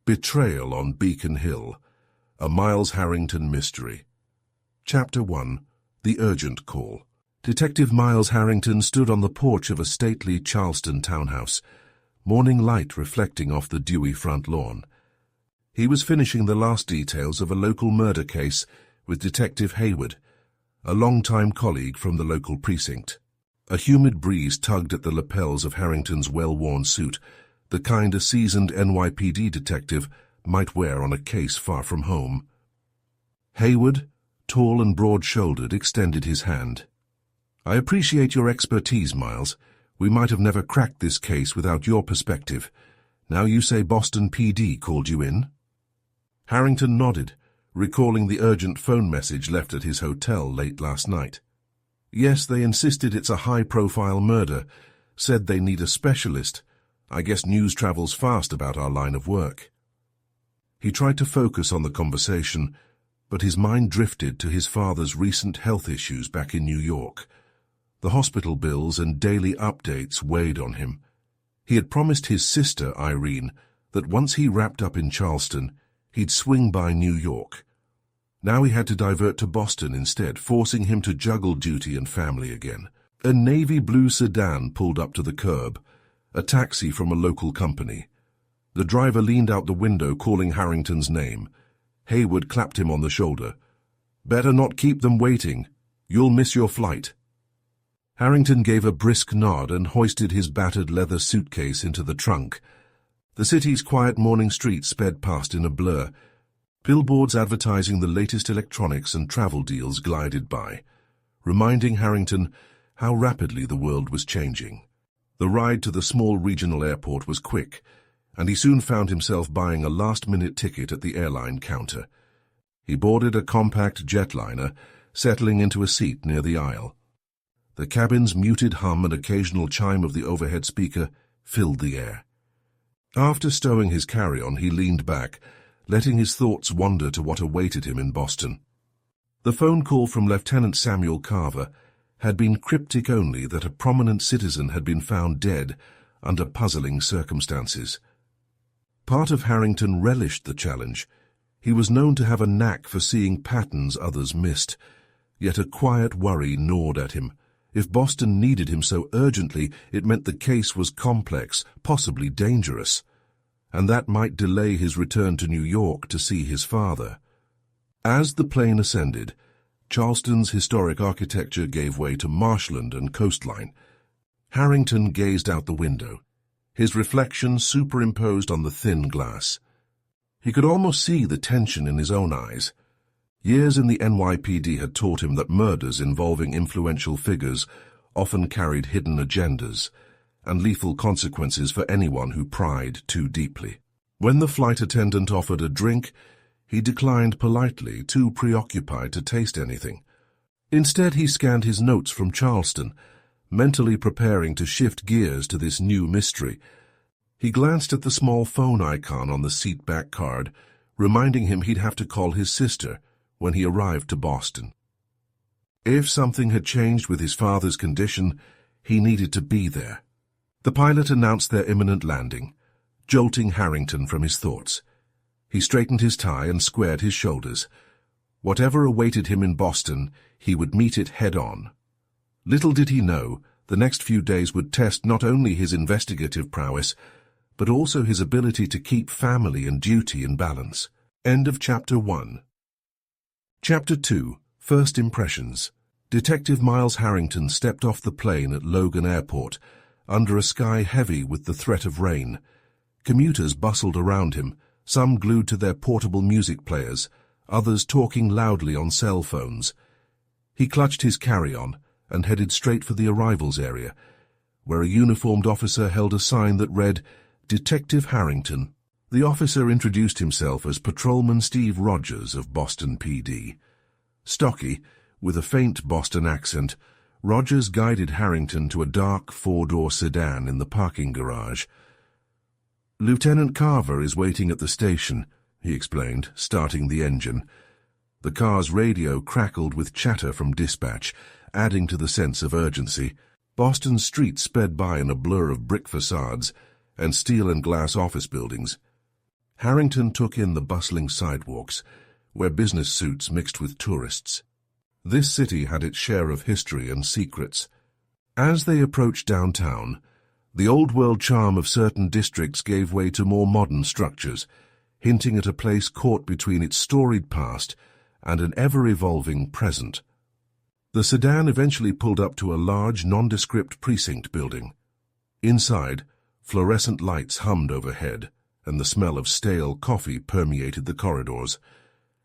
Betrayal on Beacon Hill, a Miles Harrington mystery. Chapter 1. The Urgent Call. Detective Miles Harrington stood on the porch of a stately Charleston townhouse, morning light reflecting off the dewy front lawn. He was finishing the last details of a local murder case with Detective Hayward, a long-time colleague from the local precinct. A humid breeze tugged at the lapels of Harrington's well-worn suit, the kind a seasoned NYPD detective might wear on a case far from home. Hayward, tall and broad-shouldered, extended his hand. "I appreciate your expertise, Miles. We might have never cracked this case without your perspective. Now you say Boston PD called you in?" Harrington nodded, recalling the urgent phone message left at his hotel late last night. "Yes, they insisted it's a high-profile murder, said they need a specialist. I guess news travels fast about our line of work." He tried to focus on the conversation, but his mind drifted to his father's recent health issues back in New York. The hospital bills and daily updates weighed on him. He had promised his sister, Irene, that once he wrapped up in Charleston, he'd swing by New York. Now he had to divert to Boston instead, forcing him to juggle duty and family again. A navy blue sedan pulled up to the curb, a taxi from a local company. The driver leaned out the window, calling Harrington's name. Hayward clapped him on the shoulder. "Better not keep them waiting. You'll miss your flight." Harrington gave a brisk nod and hoisted his battered leather suitcase into the trunk. The city's quiet morning streets sped past in a blur. Billboards advertising the latest electronics and travel deals glided by, reminding Harrington how rapidly the world was changing. The ride to the small regional airport was quick, and he soon found himself buying a last-minute ticket at the airline counter. He boarded a compact jetliner, settling into a seat near the aisle. The cabin's muted hum and occasional chime of the overhead speaker filled the air. After stowing his carry-on, he leaned back, letting his thoughts wander to what awaited him in Boston. The phone call from Lieutenant Samuel Carver had been cryptic only that a prominent citizen had been found dead under puzzling circumstances. Part of Harrington relished the challenge. He was known to have a knack for seeing patterns others missed, yet a quiet worry gnawed at him. If Boston needed him so urgently, it meant the case was complex, possibly dangerous, and that might delay his return to New York to see his father. As the plane ascended, Charleston's historic architecture gave way to marshland and coastline. Harrington gazed out the window, his reflection superimposed on the thin glass. He could almost see the tension in his own eyes. Years in the NYPD had taught him that murders involving influential figures often carried hidden agendas and lethal consequences for anyone who pried too deeply. When the flight attendant offered a drink, he declined politely, too preoccupied to taste anything. Instead, he scanned his notes from Charleston, mentally preparing to shift gears to this new mystery. He glanced at the small phone icon on the seat-back card, reminding him he'd have to call his sister when he arrived to Boston. If something had changed with his father's condition, he needed to be there. The pilot announced their imminent landing, jolting Harrington from his thoughts. He straightened his tie and squared his shoulders. Whatever awaited him in Boston, he would meet it head-on. Little did he know, the next few days would test not only his investigative prowess, but also his ability to keep family and duty in balance. End of Chapter 1. Chapter 2. First Impressions. Detective Miles Harrington stepped off the plane at Logan Airport, under a sky heavy with the threat of rain. Commuters bustled around him, some glued to their portable music players, others talking loudly on cell phones. He clutched his carry-on and headed straight for the arrivals area, where a uniformed officer held a sign that read, "Detective Harrington." The officer introduced himself as Patrolman Steve Rogers of Boston PD. Stocky, with a faint Boston accent, Rogers guided Harrington to a dark four-door sedan in the parking garage. "Lieutenant Carver is waiting at the station," he explained, starting the engine. The car's radio crackled with chatter from dispatch, adding to the sense of urgency. Boston's streets sped by in a blur of brick facades and steel and glass office buildings. Harrington took in the bustling sidewalks, where business suits mixed with tourists. This city had its share of history and secrets. As they approached downtown, the old-world charm of certain districts gave way to more modern structures, hinting at a place caught between its storied past and an ever-evolving present. The sedan eventually pulled up to a large, nondescript precinct building. Inside, fluorescent lights hummed overhead, and the smell of stale coffee permeated the corridors.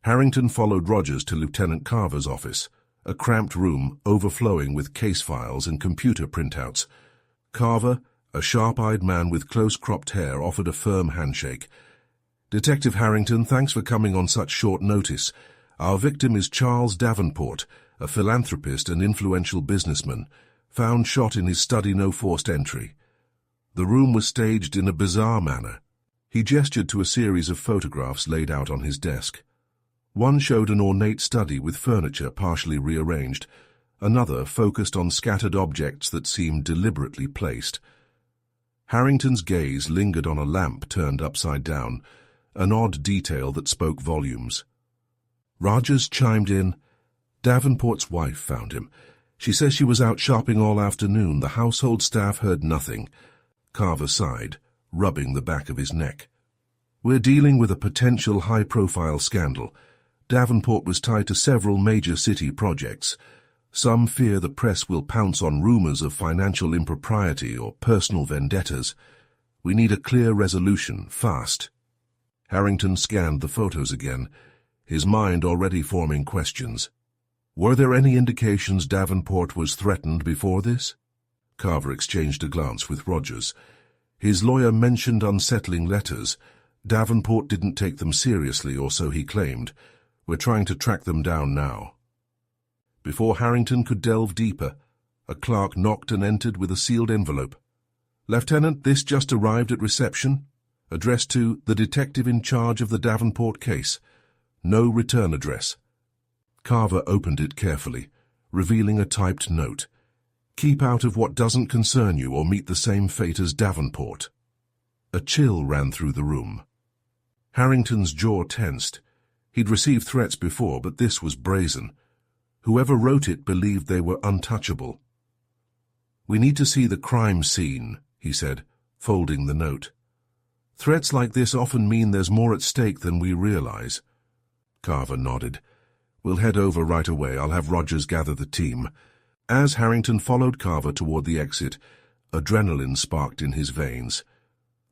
Harrington followed Rogers to Lieutenant Carver's office, a cramped room overflowing with case files and computer printouts. Carver, a sharp-eyed man with close-cropped hair, offered a firm handshake. "Detective Harrington, thanks for coming on such short notice. Our victim is Charles Davenport, a philanthropist and influential businessman, found shot in his study, no forced entry." The room was staged in a bizarre manner. He gestured to a series of photographs laid out on his desk. One showed an ornate study with furniture partially rearranged. Another focused on scattered objects that seemed deliberately placed. Harrington's gaze lingered on a lamp turned upside down, an odd detail that spoke volumes. Rogers chimed in. "Davenport's wife found him. She says she was out shopping all afternoon. The household staff heard nothing." Carver sighed, rubbing the back of his neck. "We're dealing with a potential high-profile scandal. Davenport was tied to several major city projects. Some fear the press will pounce on rumors of financial impropriety or personal vendettas. We need a clear resolution, fast." Harrington scanned the photos again, his mind already forming questions. Were there any indications Davenport was threatened before this? Carver exchanged a glance with Rogers. His lawyer mentioned unsettling letters. Davenport didn't take them seriously, or so he claimed. We're trying to track them down now. Before Harrington could delve deeper, a clerk knocked and entered with a sealed envelope. "Lieutenant, this just arrived at reception. Addressed to the detective in charge of the Davenport case. No return address." Carver opened it carefully, revealing a typed note. "Keep out of what doesn't concern you or meet the same fate as Davenport." A chill ran through the room. Harrington's jaw tensed. He'd received threats before, but this was brazen. Whoever wrote it believed they were untouchable. "We need to see the crime scene," he said, folding the note. "Threats like this often mean there's more at stake than we realize." Carver nodded. "We'll head over right away. I'll have Rogers gather the team." As Harrington followed Carver toward the exit, adrenaline sparked in his veins.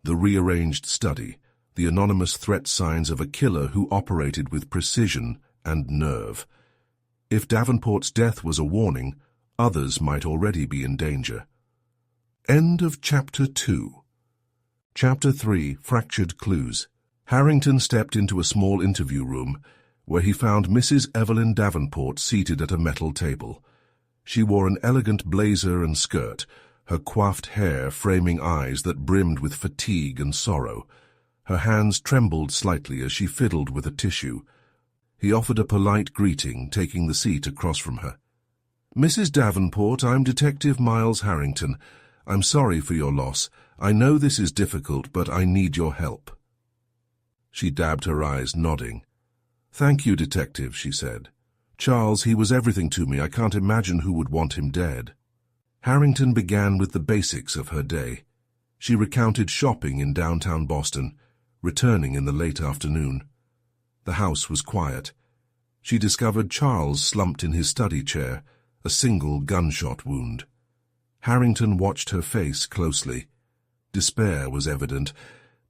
The rearranged study, the anonymous threat signs of a killer who operated with precision and nerve. If Davenport's death was a warning, others might already be in danger. End of Chapter 2. Chapter 3, Fractured Clues. Harrington stepped into a small interview room, where he found Mrs. Evelyn Davenport seated at a metal table. She wore an elegant blazer and skirt, her coiffed hair framing eyes that brimmed with fatigue and sorrow. Her hands trembled slightly as she fiddled with a tissue. He offered a polite greeting, taking the seat across from her. "Mrs. Davenport, I'm Detective Miles Harrington. I'm sorry for your loss. I know this is difficult, but I need your help." She dabbed her eyes, nodding. "Thank you, Detective," she said. "Charles, he was everything to me. I can't imagine who would want him dead." Harrington began with the basics of her day. She recounted shopping in downtown Boston, returning in the late afternoon. The house was quiet. She discovered Charles slumped in his study chair, a single gunshot wound. Harrington watched her face closely. Despair was evident,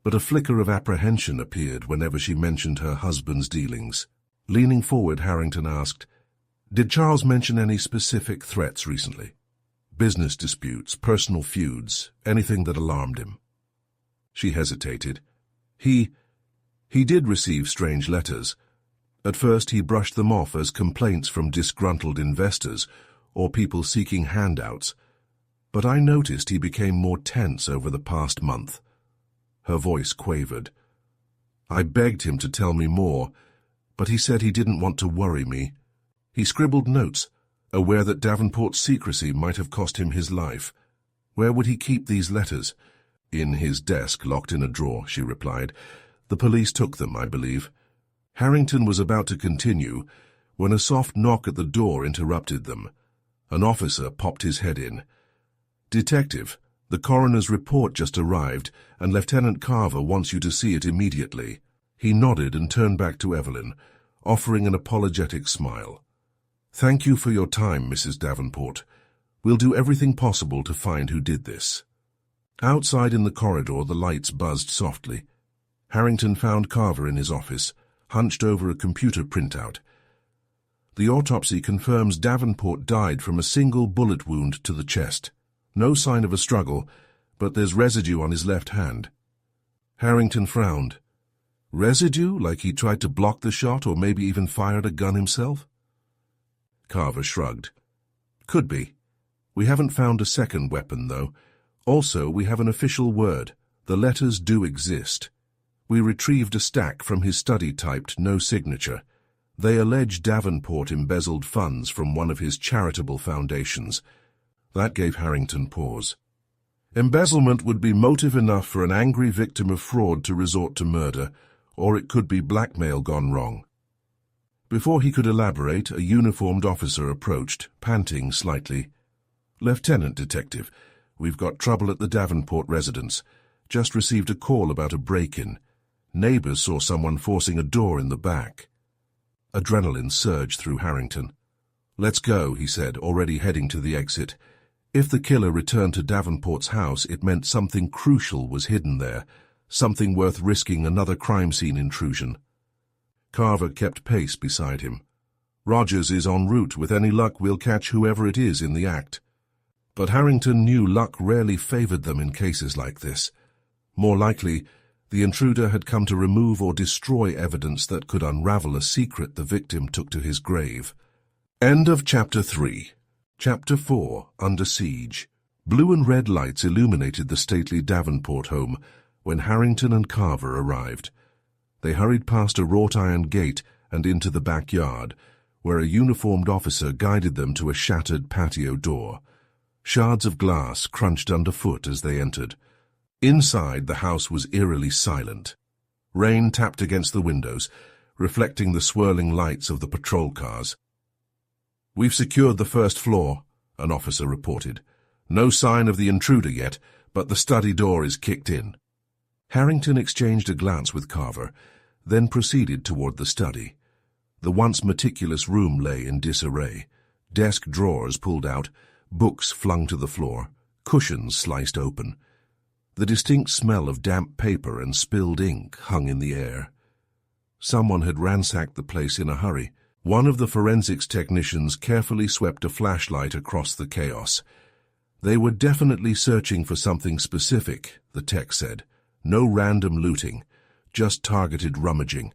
but a flicker of apprehension appeared whenever she mentioned her husband's dealings. Leaning forward, Harrington asked, "Did Charles mention any specific threats recently? Business disputes, personal feuds, anything that alarmed him?" She hesitated. He did receive strange letters. At first he brushed them off as complaints from disgruntled investors or people seeking handouts, but I noticed he became more tense over the past month. Her voice quavered. "I begged him to tell me more, but he said he didn't want to worry me. He scribbled notes, aware that Davenport's secrecy might have cost him his life. Where would he keep these letters?" "In his desk, locked in a drawer," she replied. The police took them, I believe. Harrington was about to continue when a soft knock at the door interrupted them. An officer popped his head in. "Detective, the coroner's report just arrived, and Lieutenant Carver wants you to see it immediately." He nodded and turned back to Evelyn, offering an apologetic smile. "Thank you for your time, Mrs. Davenport. We'll do everything possible to find who did this." Outside in the corridor, the lights buzzed softly. Harrington found Carver in his office, hunched over a computer printout. "The autopsy confirms Davenport died from a single bullet wound to the chest. No sign of a struggle, but there's residue on his left hand." Harrington frowned. "Residue, like he tried to block the shot or maybe even fired a gun himself?" Carver shrugged. "Could be. We haven't found a second weapon, though. Also, we have an official word. The letters do exist. We retrieved a stack from his study typed no signature. They allege Davenport embezzled funds from one of his charitable foundations." That gave Harrington pause. Embezzlement would be motive enough for an angry victim of fraud to resort to murder, or it could be blackmail gone wrong. Before he could elaborate, a uniformed officer approached, panting slightly. "Lieutenant Detective, we've got trouble at the Davenport residence. Just received a call about a break-in. Neighbors saw someone forcing a door in the back." Adrenaline surged through Harrington. "Let's go," he said, already heading to the exit. If the killer returned to Davenport's house, it meant something crucial was hidden there, something worth risking another crime scene intrusion. Carver kept pace beside him. "Rogers is en route. With any luck, we'll catch whoever it is in the act." But Harrington knew luck rarely favored them in cases like this. More likely, the intruder had come to remove or destroy evidence that could unravel a secret the victim took to his grave. End of Chapter 3. Chapter 4, Under Siege. Blue and red lights illuminated the stately Davenport home when Harrington and Carver arrived. They hurried past a wrought-iron gate and into the backyard, where a uniformed officer guided them to a shattered patio door. Shards of glass crunched underfoot as they entered. Inside, the house was eerily silent. Rain tapped against the windows, reflecting the swirling lights of the patrol cars. "We've secured the first floor," an officer reported. "No sign of the intruder yet, but the study door is kicked in." Harrington exchanged a glance with Carver, then proceeded toward the study. The once meticulous room lay in disarray. Desk drawers pulled out, books flung to the floor, cushions sliced open. The distinct smell of damp paper and spilled ink hung in the air. Someone had ransacked the place in a hurry. One of the forensics technicians carefully swept a flashlight across the chaos. They were definitely searching for something specific, the tech said. No random looting, just targeted rummaging.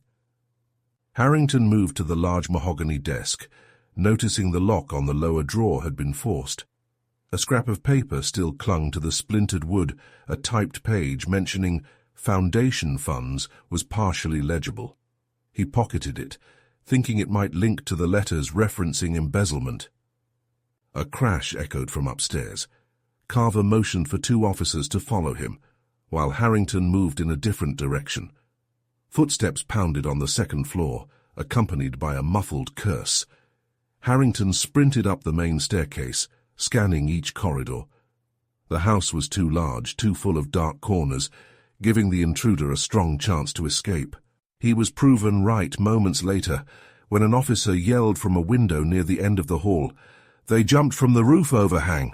Harrington moved to the large mahogany desk, noticing the lock on the lower drawer had been forced. A scrap of paper still clung to the splintered wood. A typed page mentioning foundation funds was partially legible. He pocketed it, thinking it might link to the letters referencing embezzlement. A crash echoed from upstairs. Carver motioned for two officers to follow him, while Harrington moved in a different direction. Footsteps pounded on the second floor, accompanied by a muffled curse. Harrington sprinted up the main staircase, scanning each corridor. The house was too large, too full of dark corners, giving the intruder a strong chance to escape. He was proven right moments later, when an officer yelled from a window near the end of the hall, "They jumped from the roof overhang!"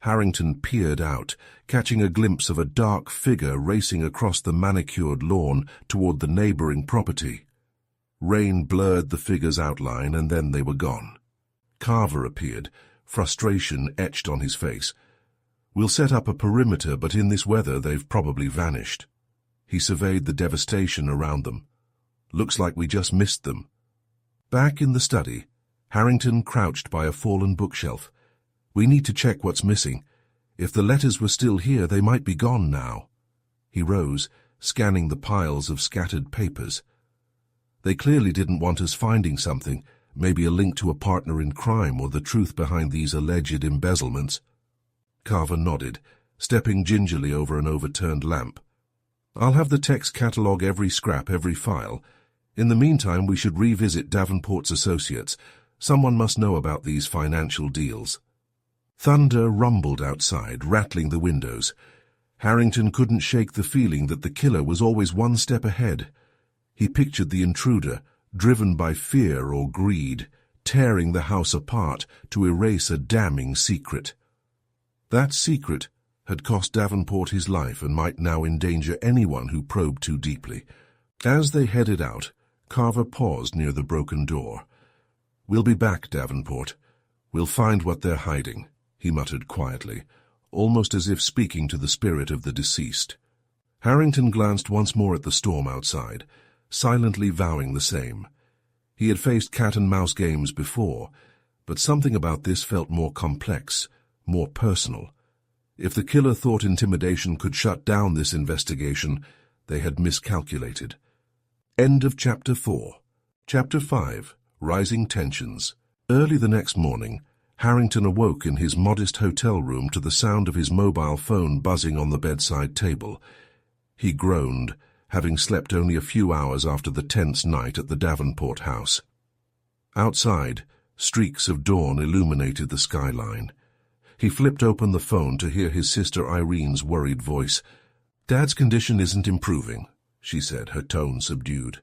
Harrington peered out, catching a glimpse of a dark figure racing across the manicured lawn toward the neighboring property. Rain blurred the figure's outline, and then they were gone. Carver appeared, frustration etched on his face. "We'll set up a perimeter, but in this weather they've probably vanished." He surveyed the devastation around them. "Looks like we just missed them." Back in the study, Harrington crouched by a fallen bookshelf. "We need to check what's missing. If the letters were still here, they might be gone now." He rose, scanning the piles of scattered papers. They clearly didn't want us finding something, maybe a link to a partner in crime or the truth behind these alleged embezzlements. Carver nodded, stepping gingerly over an overturned lamp. I'll have the techs catalogue every scrap, every file. In the meantime, we should revisit Davenport's associates. Someone must know about these financial deals. Thunder rumbled outside, rattling the windows. Harrington couldn't shake the feeling that the killer was always one step ahead. He pictured the intruder, driven by fear or greed, tearing the house apart to erase a damning secret. That secret had cost Davenport his life and might now endanger anyone who probed too deeply. As they headed out, Carver paused near the broken door. "We'll be back, Davenport. We'll find what they're hiding," he muttered quietly, almost as if speaking to the spirit of the deceased. Harrington glanced once more at the storm outside, silently vowing the same. He had faced cat-and-mouse games before, but something about this felt more complex, more personal. If the killer thought intimidation could shut down this investigation, they had miscalculated. End of Chapter 4. Chapter 5. Rising Tensions. Early the next morning, Harrington awoke in his modest hotel room to the sound of his mobile phone buzzing on the bedside table. He groaned, having slept only a few hours after the tense night at the Davenport house. Outside, streaks of dawn illuminated the skyline. He flipped open the phone to hear his sister Irene's worried voice. "Dad's condition isn't improving," she said, her tone subdued.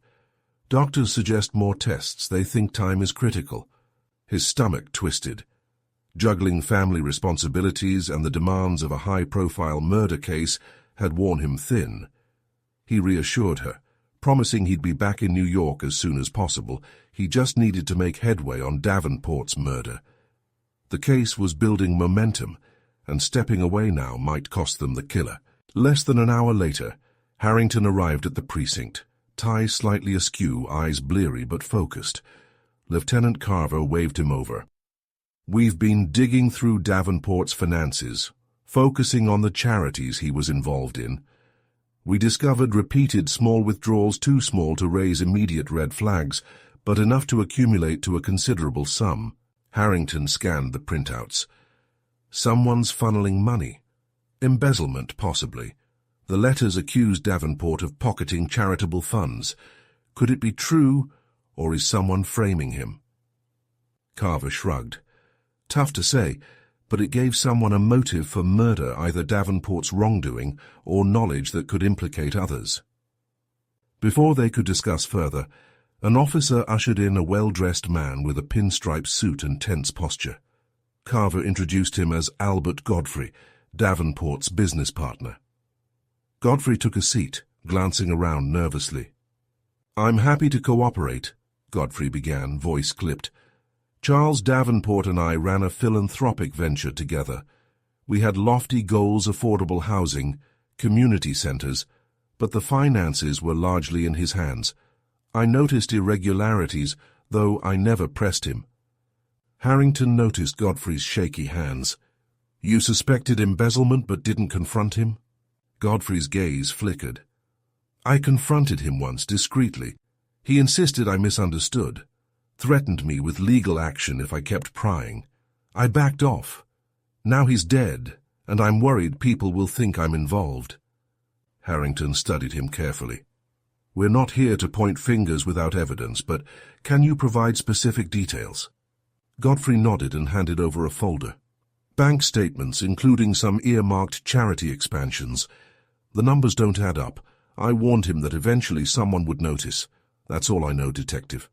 "Doctors suggest more tests. They think time is critical." His stomach twisted. Juggling family responsibilities and the demands of a high-profile murder case had worn him thin. He reassured her, promising he'd be back in New York as soon as possible. He just needed to make headway on Davenport's murder. The case was building momentum, and stepping away now might cost them the killer. Less than an hour later, Harrington arrived at the precinct, tie slightly askew, eyes bleary but focused. Lieutenant Carver waved him over. "We've been digging through Davenport's finances, focusing on the charities he was involved in. We discovered repeated small withdrawals, too small to raise immediate red flags, but enough to accumulate to a considerable sum." Harrington scanned the printouts. Someone's funneling money. Embezzlement, possibly. The letters accused Davenport of pocketing charitable funds. Could it be true, or is someone framing him? Carver shrugged. Tough to say, but it gave someone a motive for murder, either Davenport's wrongdoing or knowledge that could implicate others. Before they could discuss further, an officer ushered in a well-dressed man with a pinstripe suit and tense posture. Carver introduced him as Albert Godfrey, Davenport's business partner. Godfrey took a seat, glancing around nervously. "I'm happy to cooperate," Godfrey began, voice clipped. "Charles Davenport and I ran a philanthropic venture together. We had lofty goals: affordable housing, community centers, but the finances were largely in his hands. I noticed irregularities, though I never pressed him." Harrington noticed Godfrey's shaky hands. "You suspected embezzlement but didn't confront him?" Godfrey's gaze flickered. "I confronted him once, discreetly. He insisted I misunderstood, threatened me with legal action if I kept prying. I backed off. Now he's dead, and I'm worried people will think I'm involved." Harrington studied him carefully. "We're not here to point fingers without evidence, but can you provide specific details?" Godfrey nodded and handed over a folder. "Bank statements, including some earmarked charity expansions. The numbers don't add up. I warned him that eventually someone would notice. That's all I know, Detective."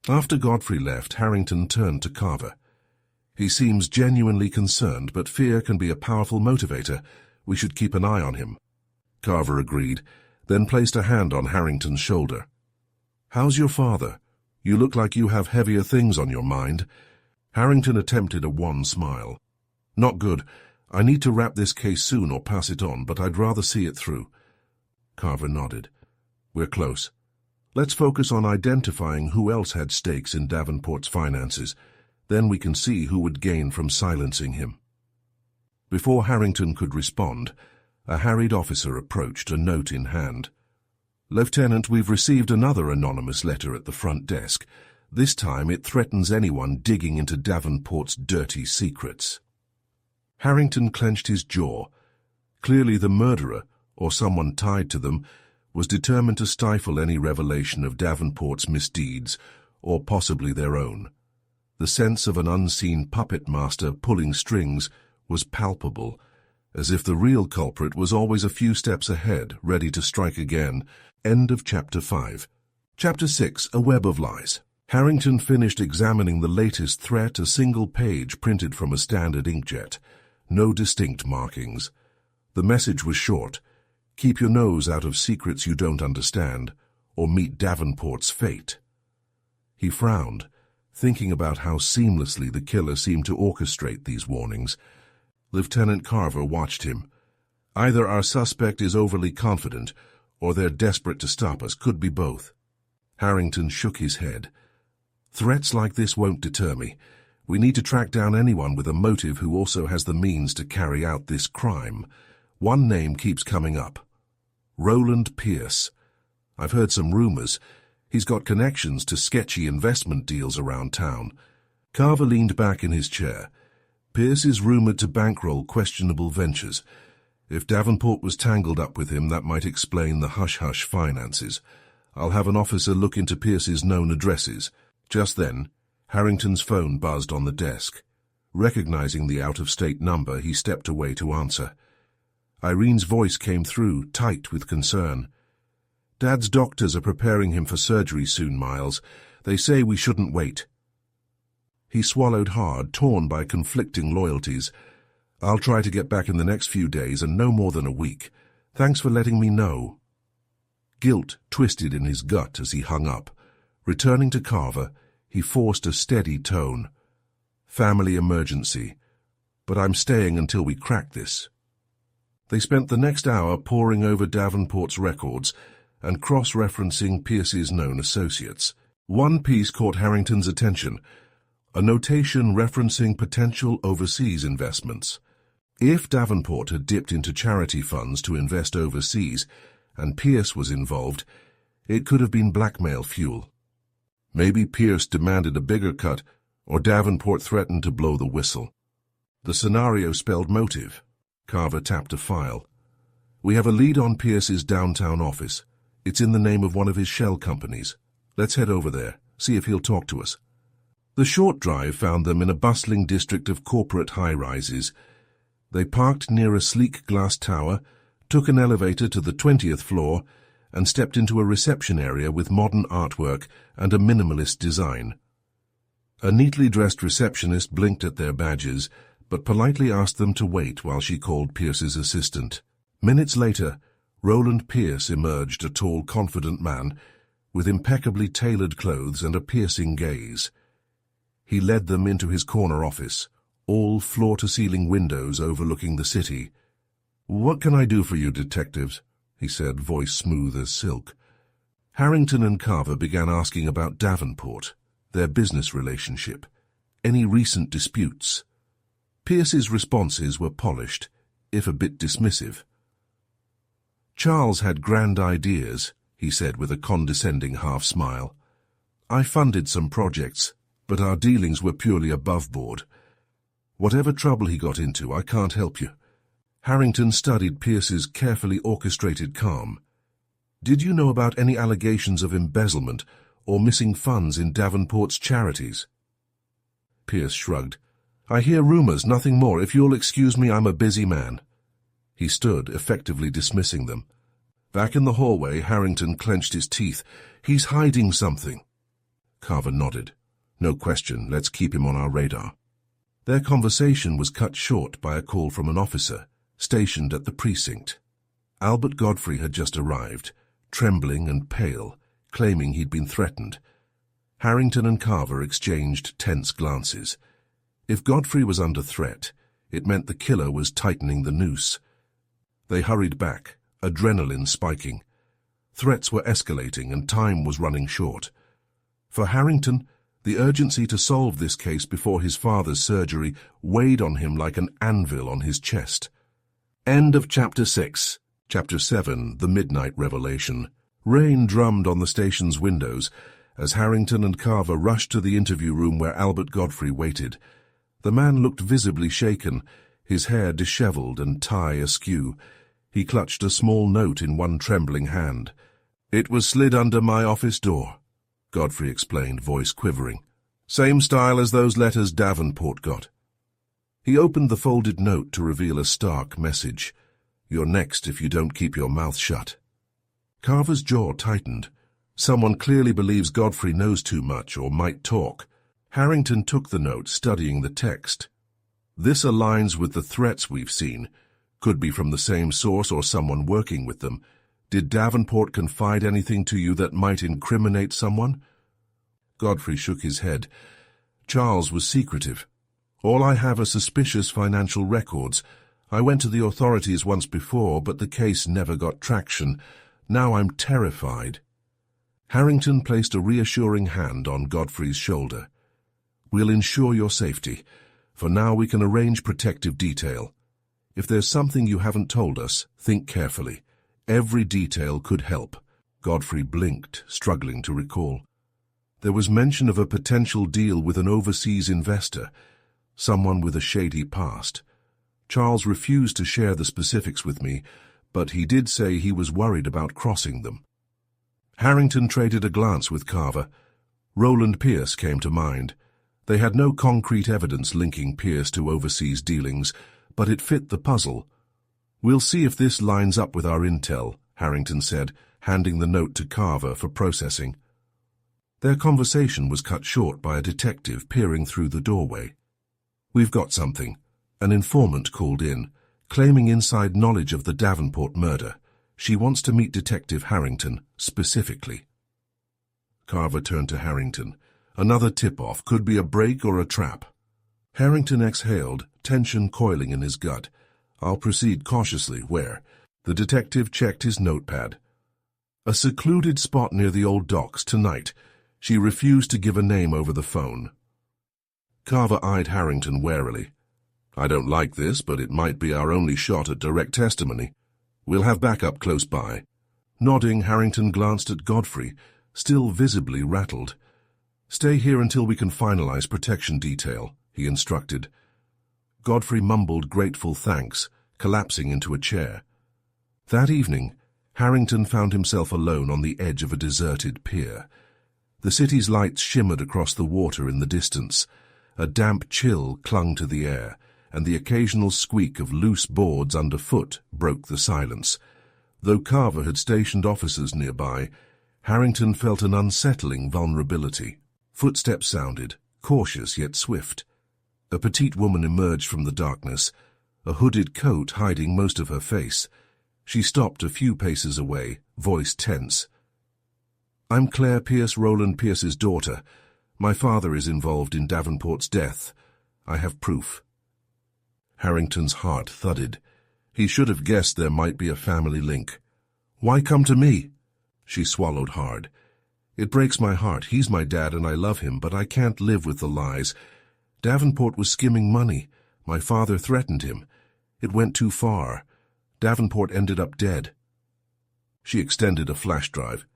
After Godfrey left, Harrington turned to Carver. "He seems genuinely concerned, but fear can be a powerful motivator. We should keep an eye on him." Carver agreed, then placed a hand on Harrington's shoulder. "How's your father? You look like you have heavier things on your mind." Harrington attempted a wan smile. "Not good. I need to wrap this case soon or pass it on, but I'd rather see it through." Carver nodded. "We're close. Let's focus on identifying who else had stakes in Davenport's finances. Then we can see who would gain from silencing him." Before Harrington could respond, a harried officer approached, a note in hand. "Lieutenant, we've received another anonymous letter at the front desk. This time it threatens anyone digging into Davenport's dirty secrets." Harrington clenched his jaw. Clearly the murderer, or someone tied to them, was determined to stifle any revelation of Davenport's misdeeds, or possibly their own. The sense of an unseen puppet master pulling strings was palpable, as if the real culprit was always a few steps ahead, ready to strike again. End of Chapter 5. Chapter 6, A Web of Lies. Harrington finished examining the latest threat, a single page printed from a standard inkjet. No distinct markings. The message was short: keep your nose out of secrets you don't understand, or meet Davenport's fate. He frowned, thinking about how seamlessly the killer seemed to orchestrate these warnings. Lieutenant Carver watched him. Either our suspect is overly confident, or they're desperate to stop us. Could be both. Harrington shook his head. Threats like this won't deter me. We need to track down anyone with a motive who also has the means to carry out this crime. One name keeps coming up. Roland Pierce. I've heard some rumors. He's got connections to sketchy investment deals around town. Carver leaned back in his chair. Pierce is rumored to bankroll questionable ventures. If Davenport was tangled up with him, that might explain the hush-hush finances. I'll have an officer look into Pierce's known addresses. Just then, Harrington's phone buzzed on the desk. Recognizing the out-of-state number, he stepped away to answer. Irene's voice came through, tight with concern. Dad's doctors are preparing him for surgery soon, Miles. They say we shouldn't wait. He swallowed hard, torn by conflicting loyalties. I'll try to get back in the next few days, and no more than a week. Thanks for letting me know. Guilt twisted in his gut as he hung up. Returning to Carver, he forced a steady tone. Family emergency. But I'm staying until we crack this. They spent the next hour poring over Davenport's records and cross-referencing Pierce's known associates. One piece caught Harrington's attention, a notation referencing potential overseas investments. If Davenport had dipped into charity funds to invest overseas, and Pierce was involved, it could have been blackmail fuel. Maybe Pierce demanded a bigger cut, or Davenport threatened to blow the whistle. The scenario spelled motive. Carver tapped a file. We have a lead on Pierce's downtown office. It's in the name of one of his shell companies. Let's head over there, see if he'll talk to us. The short drive found them in a bustling district of corporate high-rises. They parked near a sleek glass tower, took an elevator to the 20th floor, and stepped into a reception area with modern artwork and a minimalist design. A neatly dressed receptionist blinked at their badges, but politely asked them to wait while she called Pierce's assistant. Minutes later, Roland Pierce emerged, a tall, confident man, with impeccably tailored clothes and a piercing gaze. He led them into his corner office, all floor-to-ceiling windows overlooking the city. "What can I do for you, detectives?" he said, voice smooth as silk. Harrington and Carver began asking about Davenport, their business relationship, any recent disputes. Pierce's responses were polished, if a bit dismissive. "Charles had grand ideas," he said with a condescending half-smile. "I funded some projects, but our dealings were purely above board. Whatever trouble he got into, I can't help you." Harrington studied Pierce's carefully orchestrated calm. "Did you know about any allegations of embezzlement or missing funds in Davenport's charities?" Pierce shrugged. "I hear rumors, nothing more. If you'll excuse me, I'm a busy man." He stood, effectively dismissing them. Back in the hallway, Harrington clenched his teeth. "He's hiding something." Carver nodded. "No question, let's keep him on our radar." Their conversation was cut short by a call from an officer stationed at the precinct. Albert Godfrey had just arrived, trembling and pale, claiming he'd been threatened. Harrington and Carver exchanged tense glances. If Godfrey was under threat, it meant the killer was tightening the noose. They hurried back, adrenaline spiking. Threats were escalating and time was running short. For Harrington, the urgency to solve this case before his father's surgery weighed on him like an anvil on his chest. End of Chapter 6. Chapter 7, The Midnight Revelation. Rain drummed on the station's windows as Harrington and Carver rushed to the interview room where Albert Godfrey waited. The man looked visibly shaken, his hair disheveled and tie askew. He clutched a small note in one trembling hand. "It was slid under my office door," Godfrey explained, voice quivering. "Same style as those letters Davenport got." He opened the folded note to reveal a stark message. "You're next if you don't keep your mouth shut." Carver's jaw tightened. Someone clearly believes Godfrey knows too much or might talk. Harrington took the note, studying the text. "This aligns with the threats we've seen. Could be from the same source or someone working with them. Did Davenport confide anything to you that might incriminate someone?" Godfrey shook his head. "Charles was secretive. All I have are suspicious financial records. I went to the authorities once before, but the case never got traction. Now I'm terrified." Harrington placed a reassuring hand on Godfrey's shoulder. "We'll ensure your safety. For now we can arrange protective detail. If there's something you haven't told us, think carefully. Every detail could help." Godfrey blinked, struggling to recall. There was mention of a potential deal with an overseas investor, someone with a shady past. Charles refused to share the specifics with me, but he did say he was worried about crossing them. Harrington traded a glance with Carver. Roland Pierce came to mind. They had no concrete evidence linking Pierce to overseas dealings, but it fit the puzzle. "We'll see if this lines up with our intel," Harrington said, handing the note to Carver for processing. Their conversation was cut short by a detective peering through the doorway. "We've got something." An informant called in, claiming inside knowledge of the Davenport murder. She wants to meet Detective Harrington, specifically. Carver turned to Harrington. "Another tip-off. Could be a break or a trap." Harrington exhaled, tension coiling in his gut. "I'll proceed cautiously. Where?" The detective checked his notepad. "A secluded spot near the old docks tonight." She refused to give a name over the phone. Carver eyed Harrington warily. "I don't like this, but it might be our only shot at direct testimony. We'll have backup close by." Nodding, Harrington glanced at Godfrey, still visibly rattled. "Stay here until we can finalize protection detail," he instructed. Godfrey mumbled grateful thanks, collapsing into a chair. That evening, Harrington found himself alone on the edge of a deserted pier. The city's lights shimmered across the water in the distance. A damp chill clung to the air, and the occasional squeak of loose boards underfoot broke the silence. Though Carver had stationed officers nearby, Harrington felt an unsettling vulnerability. Footsteps sounded, cautious yet swift. A petite woman emerged from the darkness, a hooded coat hiding most of her face. She stopped a few paces away, voice tense. "I'm Claire Pierce, Roland Pierce's daughter. My father is involved in Davenport's death. I have proof." Harrington's heart thudded. He should have guessed there might be a family link. "Why come to me?" She swallowed hard. "It breaks my heart. He's my dad and I love him, but I can't live with the lies. Davenport was skimming money. My father threatened him. It went too far. Davenport ended up dead." She extended a flash drive.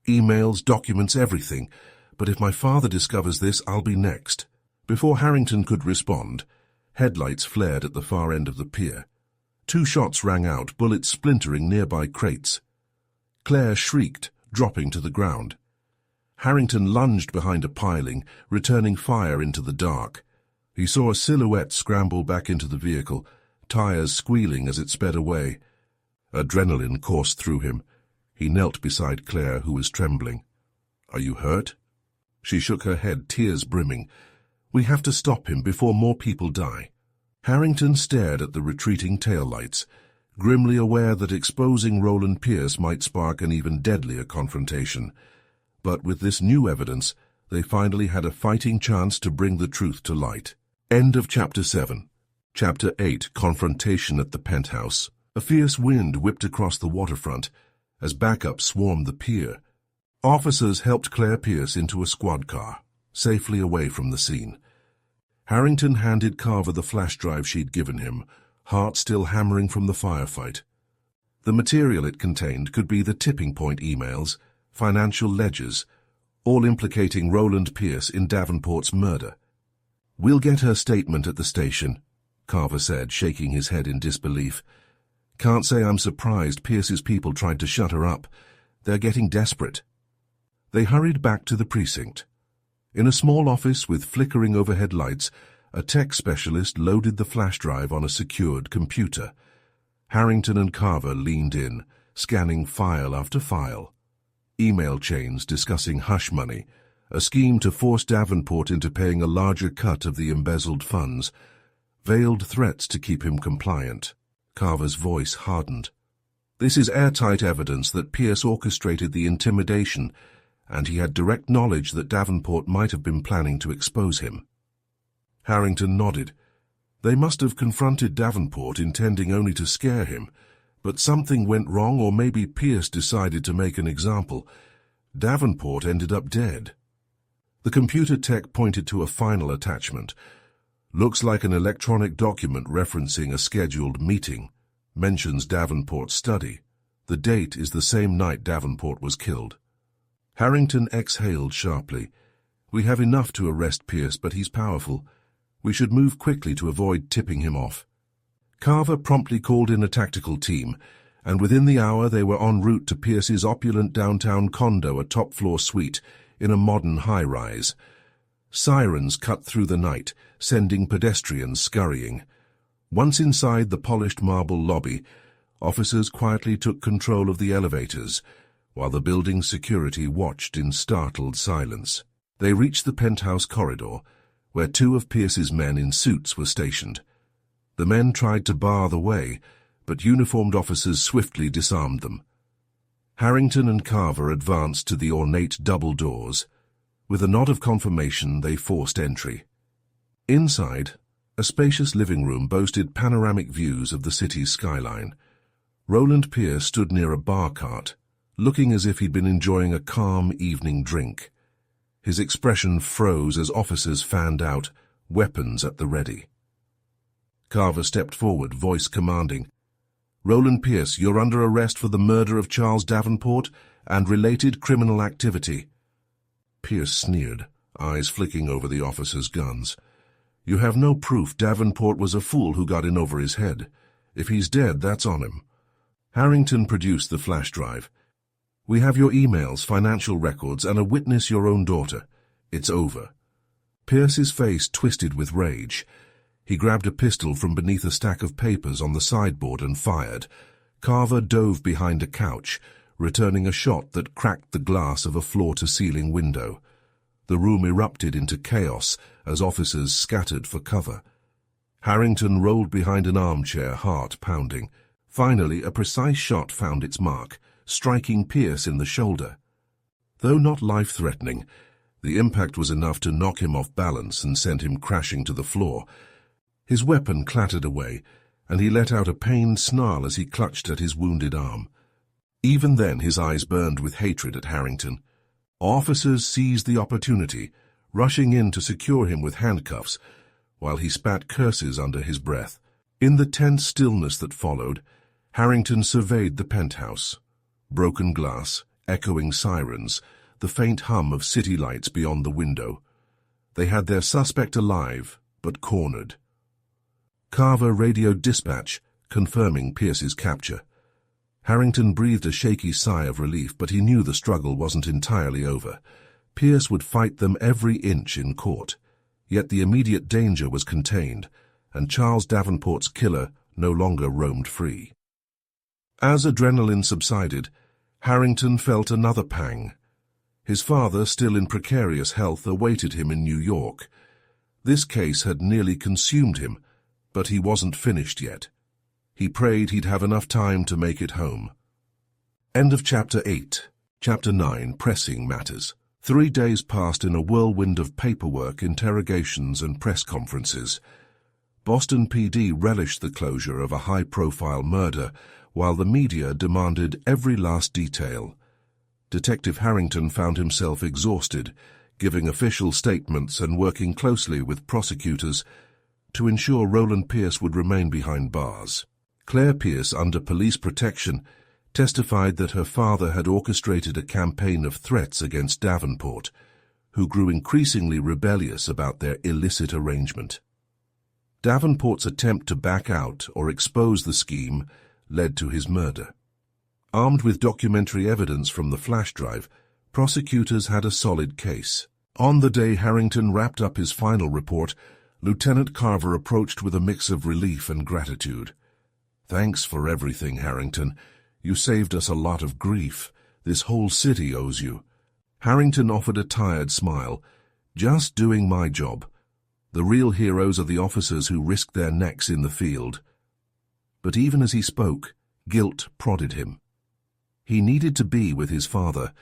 "Emails, documents, everything. But if my father discovers this, I'll be next." Before Harrington could respond, headlights flared at the far end of the pier. 2 shots rang out, bullets splintering nearby crates. Claire shrieked, dropping to the ground. Harrington lunged behind a piling, returning fire into the dark. He saw a silhouette scramble back into the vehicle, tires squealing as it sped away. Adrenaline coursed through him. He knelt beside Claire, who was trembling. "Are you hurt?" She shook her head, tears brimming. "We have to stop him before more people die." Harrington stared at the retreating taillights, grimly aware that exposing Roland Pierce might spark an even deadlier confrontation. But with this new evidence, they finally had a fighting chance to bring the truth to light. End of Chapter 7. Chapter 8, Confrontation at the Penthouse. A fierce wind whipped across the waterfront as backup swarmed the pier. Officers helped Claire Pierce into a squad car, safely away from the scene. Harrington handed Carver the flash drive she'd given him, heart still hammering from the firefight. The material it contained could be the tipping point emails, financial ledgers, all implicating Roland Pierce in Davenport's murder. "We'll get her statement at the station," Carver said, shaking his head in disbelief. Can't say I'm surprised Pierce's people tried to shut her up. They're getting desperate. They hurried back to the precinct. In a small office with flickering overhead lights, a tech specialist loaded the flash drive on a secured computer. Harrington and Carver leaned in, scanning file after file. Email chains discussing hush money, a scheme to force Davenport into paying a larger cut of the embezzled funds, veiled threats to keep him compliant. Carver's voice hardened. This is airtight evidence that Pierce orchestrated the intimidation, and he had direct knowledge that Davenport might have been planning to expose him. Harrington nodded. They must have confronted Davenport intending only to scare him, but something went wrong, or maybe Pierce decided to make an example. Davenport ended up dead. The computer tech pointed to a final attachment. Looks like an electronic document referencing a scheduled meeting. Mentions Davenport's study. The date is the same night Davenport was killed. Harrington exhaled sharply. We have enough to arrest Pierce, but he's powerful. We should move quickly to avoid tipping him off. Carver promptly called in a tactical team, and within the hour they were en route to Pierce's opulent downtown condo, a top-floor suite in a modern high-rise. Sirens cut through the night, sending pedestrians scurrying. Once inside the polished marble lobby, officers quietly took control of the elevators, while the building's security watched in startled silence. They reached the penthouse corridor, where two of Pierce's men in suits were stationed. The men tried to bar the way, but uniformed officers swiftly disarmed them. Harrington and Carver advanced to the ornate double doors. With a nod of confirmation, they forced entry. Inside, a spacious living room boasted panoramic views of the city's skyline. Roland Pierce stood near a bar cart, looking as if he'd been enjoying a calm evening drink. His expression froze as officers fanned out, weapons at the ready. Carver stepped forward, voice commanding. Roland Pierce, you're under arrest for the murder of Charles Davenport and related criminal activity. Pierce sneered, eyes flicking over the officers' guns. You have no proof. Davenport was a fool who got in over his head. If he's dead, that's on him. Harrington produced the flash drive. We have your emails, financial records, and a witness, your own daughter. It's over. Pierce's face twisted with rage. He grabbed a pistol from beneath a stack of papers on the sideboard and fired. Carver dove behind a couch, returning a shot that cracked the glass of a floor-to-ceiling window. The room erupted into chaos as officers scattered for cover. Harrington rolled behind an armchair, heart pounding. Finally, a precise shot found its mark, striking Pierce in the shoulder. Though not life-threatening, the impact was enough to knock him off balance and send him crashing to the floor. His weapon clattered away, and he let out a pained snarl as he clutched at his wounded arm. Even then, his eyes burned with hatred at Harrington. Officers seized the opportunity, rushing in to secure him with handcuffs, while he spat curses under his breath. In the tense stillness that followed, Harrington surveyed the penthouse. Broken glass, echoing sirens, the faint hum of city lights beyond the window. They had their suspect alive, but cornered. Carver radioed dispatch, confirming Pierce's capture. Harrington breathed a shaky sigh of relief, but he knew the struggle wasn't entirely over. Pierce would fight them every inch in court. Yet the immediate danger was contained, and Charles Davenport's killer no longer roamed free. As adrenaline subsided, Harrington felt another pang. His father, still in precarious health, awaited him in New York. This case had nearly consumed him, but he wasn't finished yet. He prayed he'd have enough time to make it home. End of Chapter 8. Chapter 9, Pressing Matters. 3 days passed in a whirlwind of paperwork, interrogations, and press conferences. Boston PD relished the closure of a high-profile murder, while the media demanded every last detail. Detective Harrington found himself exhausted, giving official statements and working closely with prosecutors to ensure Roland Pierce would remain behind bars. Claire Pierce, under police protection, testified that her father had orchestrated a campaign of threats against Davenport, who grew increasingly rebellious about their illicit arrangement. Davenport's attempt to back out or expose the scheme led to his murder. Armed with documentary evidence from the flash drive, prosecutors had a solid case. On the day Harrington wrapped up his final report, Lieutenant Carver approached with a mix of relief and gratitude. "Thanks for everything, Harrington. You saved us a lot of grief. This whole city owes you." Harrington offered a tired smile. "Just doing my job. The real heroes are the officers who risked their necks in the field." But even as he spoke, guilt prodded him. He needed to be with his father.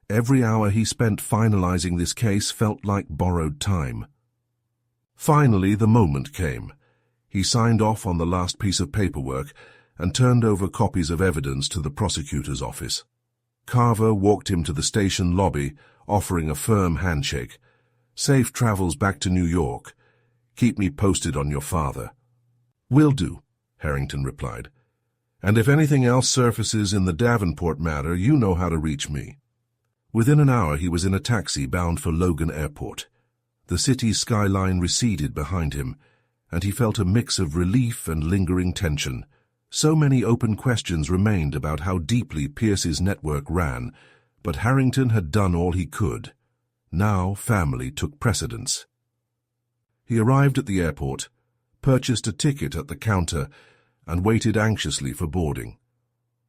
Every hour he spent finalizing this case felt like borrowed time. Finally, the moment came. He signed off on the last piece of paperwork and turned over copies of evidence to the prosecutor's office. Carver walked him to the station lobby, offering a firm handshake. "Safe travels back to New York. Keep me posted on your father." "Will do," Harrington replied. "And if anything else surfaces in the Davenport matter, you know how to reach me." Within an hour he was in a taxi bound for Logan Airport. The city's skyline receded behind him, and he felt a mix of relief and lingering tension. So many open questions remained about how deeply Pierce's network ran, but Harrington had done all he could. Now family took precedence. He arrived at the airport, purchased a ticket at the counter, and waited anxiously for boarding.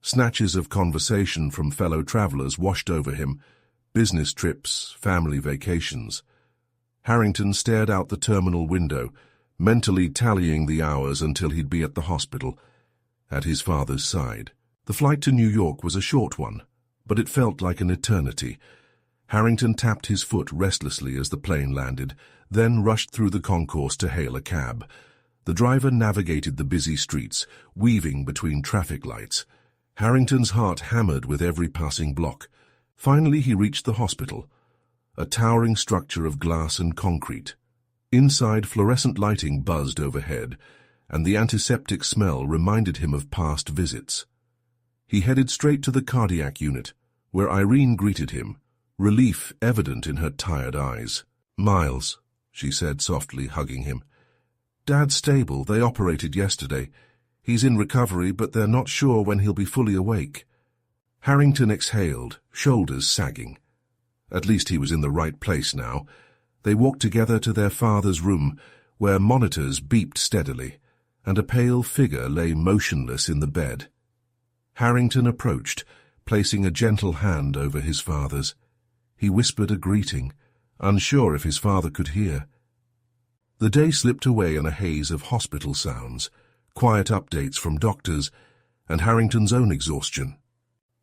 Snatches of conversation from fellow travelers washed over him, business trips, family vacations. Harrington stared out the terminal window, mentally tallying the hours until he'd be at the hospital, at his father's side. The flight to New York was a short one, but it felt like an eternity. Harrington tapped his foot restlessly as the plane landed, then rushed through the concourse to hail a cab. The driver navigated the busy streets, weaving between traffic lights. Harrington's heart hammered with every passing block. Finally he reached the hospital, a towering structure of glass and concrete. Inside, fluorescent lighting buzzed overhead, and the antiseptic smell reminded him of past visits. He headed straight to the cardiac unit, where Irene greeted him, relief evident in her tired eyes. "Miles," she said softly, hugging him. "Dad's stable. They operated yesterday. He's in recovery, but they're not sure when he'll be fully awake." Harrington exhaled, shoulders sagging. At least he was in the right place now. They walked together to their father's room, where monitors beeped steadily, and a pale figure lay motionless in the bed. Harrington approached, placing a gentle hand over his father's. He whispered a greeting, unsure if his father could hear. The day slipped away in a haze of hospital sounds, quiet updates from doctors, and Harrington's own exhaustion.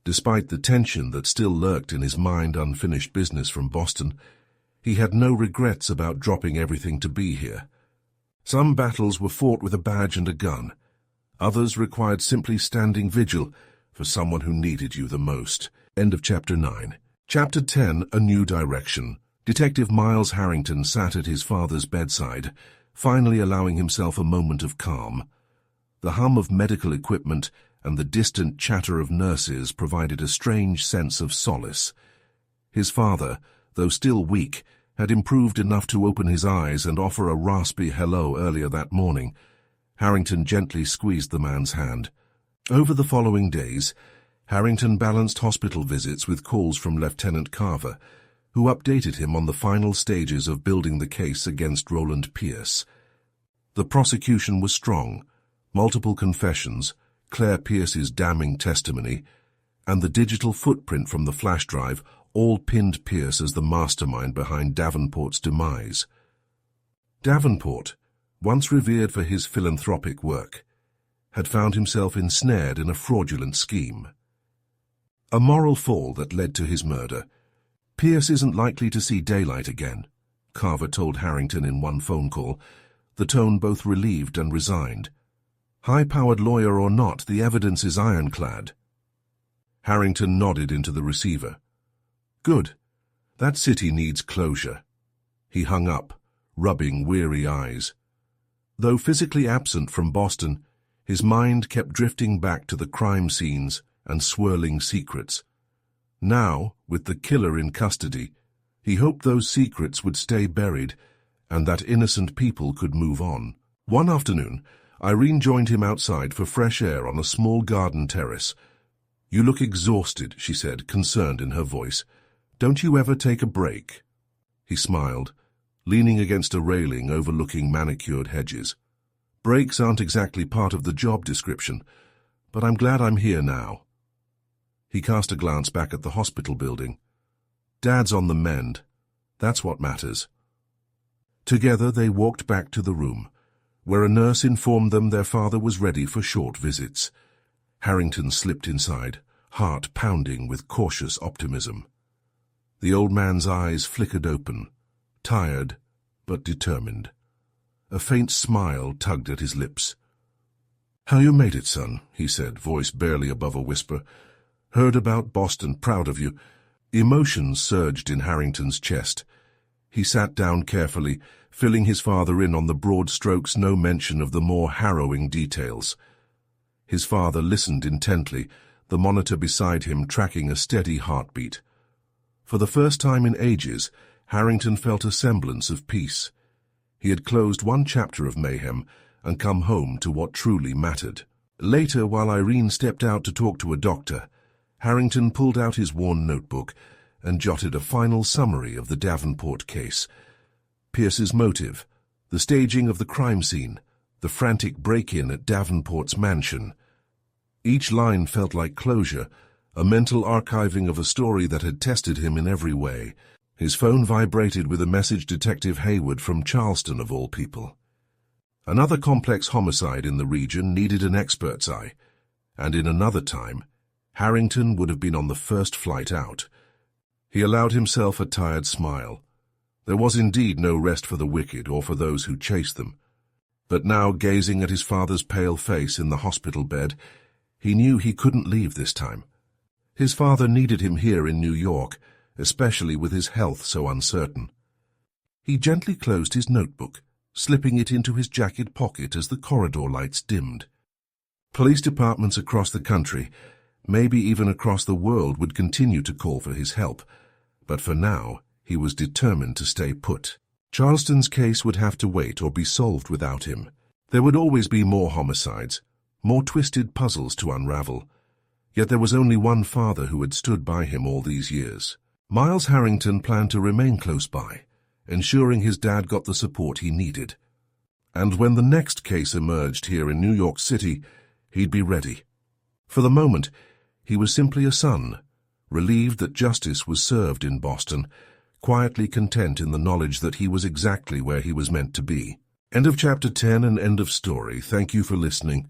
Despite the tension that still lurked in his mind, unfinished business from Boston, he had no regrets about dropping everything to be here. Some battles were fought with a badge and a gun. Others required simply standing vigil for someone who needed you the most. End of Chapter 9. Chapter 10, A New Direction. Detective Miles Harrington sat at his father's bedside, finally allowing himself a moment of calm. The hum of medical equipment and the distant chatter of nurses provided a strange sense of solace. His father, though still weak, had improved enough to open his eyes and offer a raspy hello earlier that morning. Harrington gently squeezed the man's hand. Over the following days, Harrington balanced hospital visits with calls from Lieutenant Carver, who updated him on the final stages of building the case against Roland Pierce. The prosecution was strong. Multiple confessions, Claire Pierce's damning testimony, and the digital footprint from the flash drive all pinned Pierce as the mastermind behind Davenport's demise. Davenport, once revered for his philanthropic work, had found himself ensnared in a fraudulent scheme. A moral fall that led to his murder. "Pierce isn't likely to see daylight again," Carver told Harrington in one phone call, the tone both relieved and resigned. "High-powered lawyer or not, the evidence is ironclad." Harrington nodded into the receiver. "Good. That city needs closure." He hung up, rubbing weary eyes. Though physically absent from Boston, his mind kept drifting back to the crime scenes and swirling secrets. Now, with the killer in custody, he hoped those secrets would stay buried and that innocent people could move on. One afternoon, Irene joined him outside for fresh air on a small garden terrace. "You look exhausted," she said, concerned in her voice. "Don't you ever take a break?" He smiled, leaning against a railing overlooking manicured hedges. "Breaks aren't exactly part of the job description, but I'm glad I'm here now." He cast a glance back at the hospital building. "Dad's on the mend. That's what matters." Together they walked back to the room, where a nurse informed them their father was ready for short visits. Harrington slipped inside, heart pounding with cautious optimism. The old man's eyes flickered open, tired but determined. A faint smile tugged at his lips. "How you made it, son," he said, voice barely above a whisper. "Heard about Boston, proud of you." Emotions surged in Harrington's chest. He sat down carefully, filling his father in on the broad strokes, no mention of the more harrowing details. His father listened intently, the monitor beside him tracking a steady heartbeat. For the first time in ages, Harrington felt a semblance of peace. He had closed one chapter of mayhem and come home to what truly mattered. Later, while Irene stepped out to talk to a doctor, Harrington pulled out his worn notebook and jotted a final summary of the Davenport case. Pierce's motive, the staging of the crime scene, the frantic break-in at Davenport's mansion. Each line felt like closure, a mental archiving of a story that had tested him in every way. His phone vibrated with a message Detective Hayward from Charleston, of all people. Another complex homicide in the region needed an expert's eye, and in another time, Harrington would have been on the first flight out. He allowed himself a tired smile. There was indeed no rest for the wicked or for those who chased them. But now, gazing at his father's pale face in the hospital bed, he knew he couldn't leave this time. His father needed him here in New York, especially with his health so uncertain. He gently closed his notebook, slipping it into his jacket pocket as the corridor lights dimmed. Police departments across the country, maybe even across the world, would continue to call for his help, but for now he was determined to stay put. Charleston's case would have to wait or be solved without him. There would always be more homicides, more twisted puzzles to unravel. Yet there was only one father who had stood by him all these years. Miles Harrington planned to remain close by, ensuring his dad got the support he needed. And when the next case emerged here in New York City, he'd be ready. For the moment, he was simply a son, relieved that justice was served in Boston, quietly content in the knowledge that he was exactly where he was meant to be. End of Chapter 10 and end of story. Thank you for listening.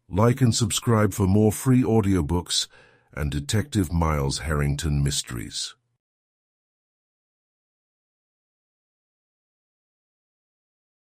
Like and subscribe for more free audiobooks and Detective Miles Harrington mysteries.